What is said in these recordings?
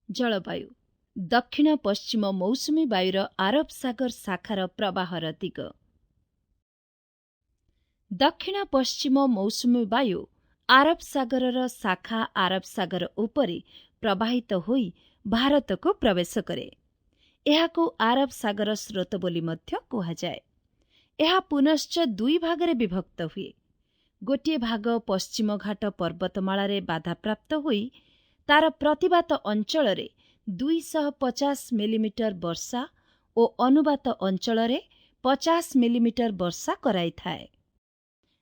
जलवायु दक्षिण पश्चिम मौसुमी वायुर आरब सागर शाखार प्रवाहर दिग। दक्षिण पश्चिम मौसुमी वायु आरब सागरर शाखा आरब सागर उपरे प्रवाहित होई भारतको प्रवेश करे। एहाकु आरब सागर स्रोत बोली मध्य कुहाଯାଏ। ଏହା पुनश्च दुई भागरे विभक्त हुए। गोटिए भाग पश्चिम घाट पर्वतमाଳାରେ बाधाप्राप्त होई तार प्रतिबात अंचलरे 250 मिलीमीटर वर्षा और अनुबात अंचलरे 50 मिलीमीटर वर्षा कराई थाए।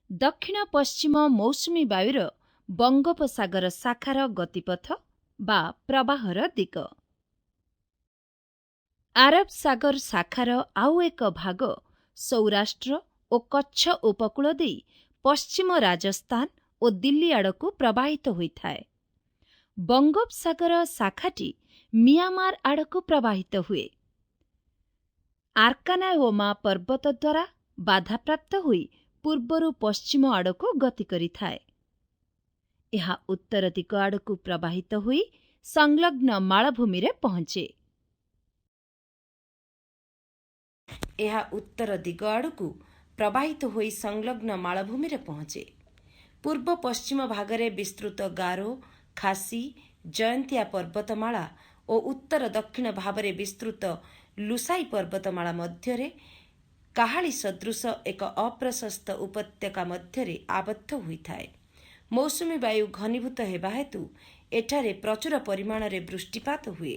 दक्षिण पश्चिम मौसुमी वायुर बंगोपसागर शाखार गतिपथ बा प्रवाहर दिग। आरब सागर शाखार आउ एक भाग सौराष्ट्र और कच्छ उपकूल देई पश्चिम राजस्थान और दिल्ली आड़कू प्रवाहित होइथाए। बंगोपसागर शाखाटी मियांमार आड़कू प्रवाहित हुए। आर्कानाओमा पर्वत द्वारा बाधाप्राप्त होई पूर्वरु पश्चिम आड़कू गति करिथाए। ଏହା उत्तर दिग आड़कू प्रवाहित होई संलग्न मालभूमि रे पहुंचे। ଏହା उत्तर दिग आड़कू प्रवाहित होई संलग्न मालभूमि रे पहुंचे। पूर्व पश्चिम भागरे विस्तृत गारो, खासी, जयंतिया पर्वतमाला और उत्तर दक्षिण भावरे विस्तृत लुसाई पर्वतमाला मध्यरे काहाली सदृश एक अप्रशस्त उपत्यका मध्यरे आबद्ध होइथाए। मौसुमी वायु घनीभूत हेबा हेतु एठारे प्रचुर परिमाणरे वृष्टिपात हुए।